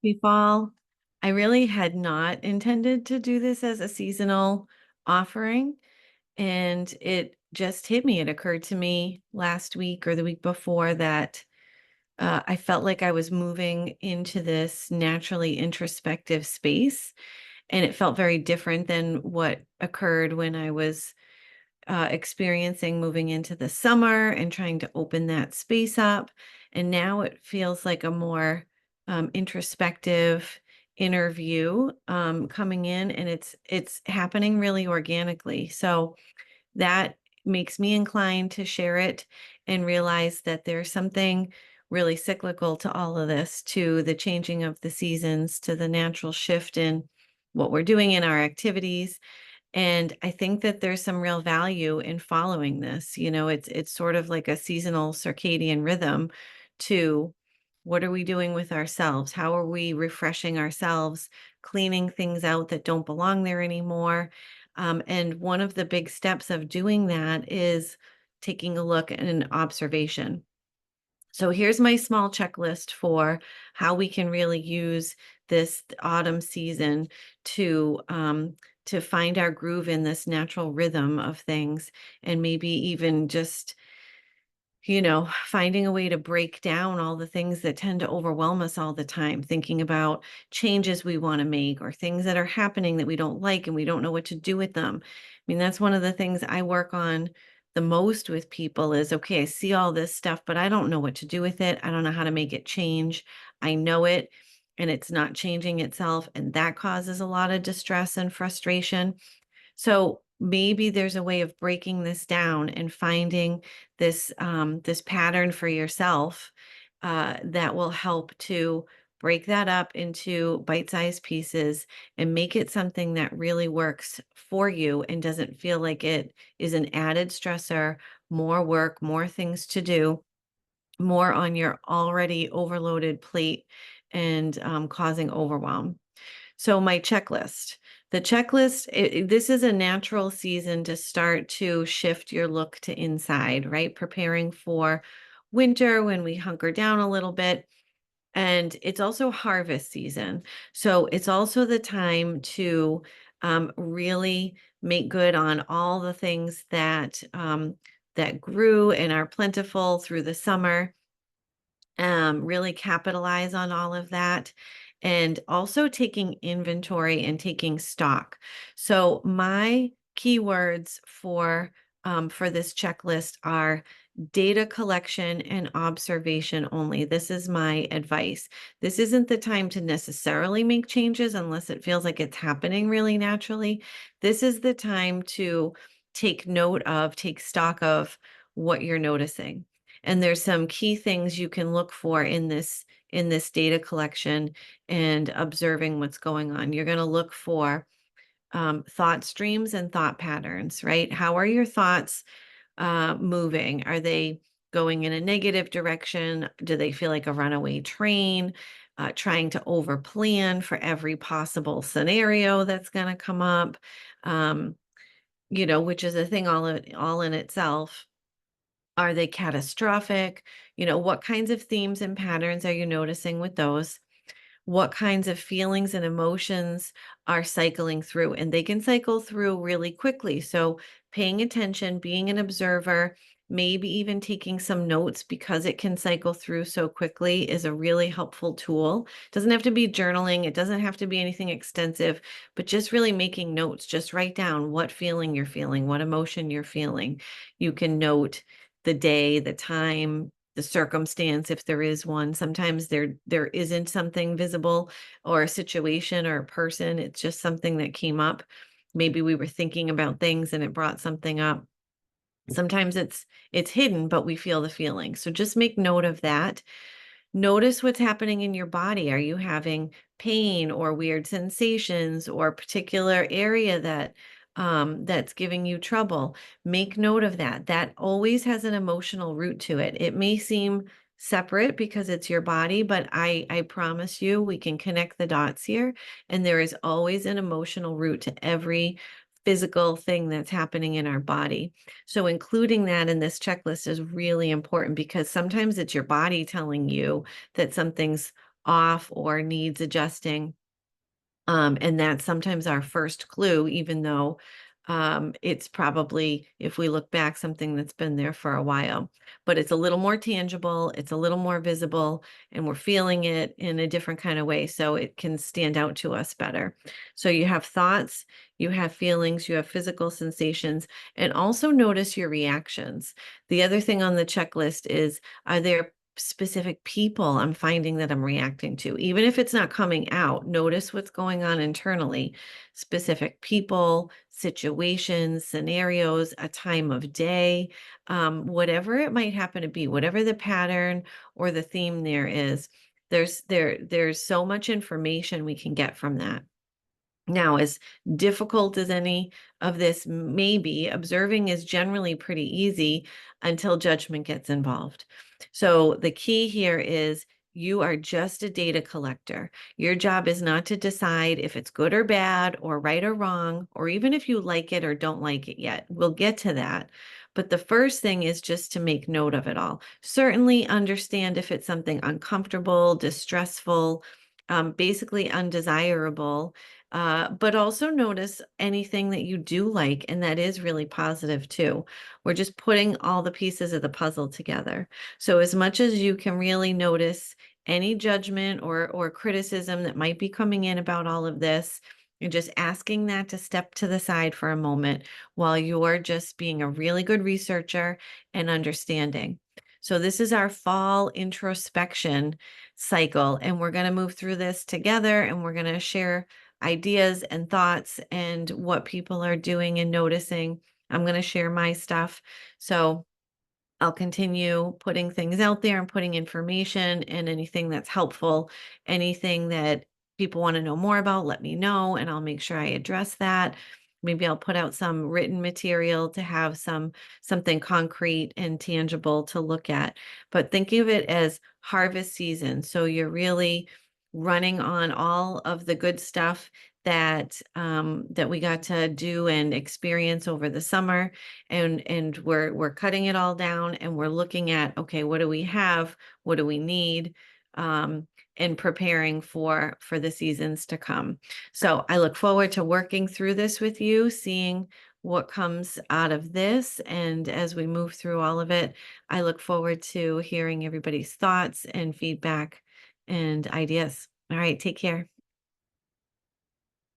Happy fall. I really had not intended to do this as a seasonal offering, and it just hit me. It occurred to me last week or the week before that I felt like I was moving into this naturally introspective space, and it felt very different than what occurred when I was experiencing moving into the summer and trying to open that space up. And now it feels like a more introspective interview coming in, and it's happening really organically. So that makes me inclined to share it and realize that there's something really cyclical to all of this, to the changing of the seasons, to the natural shift in what we're doing in our activities. And I think that there's some real value in following this. It's sort of like a seasonal circadian rhythm to what are we doing with ourselves? How are we refreshing ourselves, cleaning things out that don't belong there anymore? And one of the big steps of doing that is taking a look at an observation. So here's my small checklist for how we can really use this autumn season to to find our groove in this natural rhythm of things, and maybe even just finding a way to break down all the things that tend to overwhelm us all the time, thinking about changes we want to make or things that are happening that we don't like and we don't know what to do with them. I mean, that's one of the things I work on the most with people is, okay, I see all this stuff, but I don't know what to do with it. I don't know how to make it change. I know it and it's not changing itself. And that causes a lot of distress and frustration. So maybe there's a way of breaking this down and finding this pattern for yourself that will help to break that up into bite-sized pieces and make it something that really works for you and doesn't feel like it is an added stressor, more work, more things to do, more on your already overloaded plate and causing overwhelm. So my checklist. The checklist, this is a natural season to start to shift your look to inside, right? Preparing for winter when we hunker down a little bit. And it's also harvest season. So it's also the time to really make good on all the things that grew and are plentiful through the summer, really capitalize on all of that, and also taking inventory and taking stock. So my keywords for this checklist are data collection and observation only. This is my advice. This isn't the time to necessarily make changes unless it feels like it's happening really naturally. This is the time to take stock of what you're noticing. And there's some key things you can look for in this data collection and observing what's going on. You're going to look for thought streams and thought patterns, right? How are your thoughts moving? Are they going in a negative direction? Do they feel like a runaway train? Trying to overplan for every possible scenario that's going to come up, um, which is a thing all in itself. Are they catastrophic? What kinds of themes and patterns are you noticing with those? What kinds of feelings and emotions are cycling through? And they can cycle through really quickly. So paying attention, being an observer, maybe even taking some notes because it can cycle through so quickly is a really helpful tool. It doesn't have to be journaling. It doesn't have to be anything extensive, but just really making notes. Just write down what feeling you're feeling, what emotion you're feeling. You can note the day, the time, the circumstance, if there is one. Sometimes there isn't something visible or a situation or a person. It's just something that came up. Maybe we were thinking about things and it brought something up. Sometimes it's hidden, but we feel the feeling. So just make note of that. Notice what's happening in your body. Are you having pain or weird sensations or a particular area that's giving you trouble? Make note of that. That always has an emotional root to it. It may seem separate because it's your body, but I promise you we can connect the dots here, and there is always an emotional root to every physical thing that's happening in our body. So including that in this checklist is really important because sometimes it's your body telling you that something's off or needs adjusting. And that's sometimes our first clue, even though it's probably, if we look back, something that's been there for a while. But it's a little more tangible, it's a little more visible, and we're feeling it in a different kind of way. So it can stand out to us better. So you have thoughts, you have feelings, you have physical sensations, and also notice your reactions. The other thing on the checklist is, are there specific people I'm finding that I'm reacting to? Even if it's not coming out, notice what's going on internally. Specific people, situations, scenarios, a time of day, whatever it might happen to be, whatever the pattern or the theme there is, there's so much information we can get from that. Now, as difficult as any of this may be, observing is generally pretty easy until judgment gets involved. So the key here is you are just a data collector. Your job is not to decide if it's good or bad or right or wrong, or even if you like it or don't like it yet. We'll get to that. But the first thing is just to make note of it all. Certainly understand if it's something uncomfortable, distressful, basically undesirable, but also notice anything that you do like, and that is really positive too. We're just putting all the pieces of the puzzle together. So as much as you can really notice any judgment or criticism that might be coming in about all of this, and just asking that to step to the side for a moment while you're just being a really good researcher and understanding. So this is our fall introspection cycle, and we're going to move through this together, and we're going to share ideas and thoughts and what people are doing and noticing. I'm going to share my stuff. So I'll continue putting things out there and putting information and anything that's helpful, anything that people want to know more about, let me know, and I'll make sure I address that. Maybe I'll put out some written material to have something concrete and tangible to look at. But think of it as harvest season. So you're really running on all of the good stuff that we got to do and experience over the summer, and we're cutting it all down, and we're looking at, okay, what do we have, what do we need, um, and preparing for the seasons to come. So I look forward to working through this with you, seeing what comes out of this, and as we move through all of it, I look forward to hearing everybody's thoughts and feedback and ideas. All right, take care.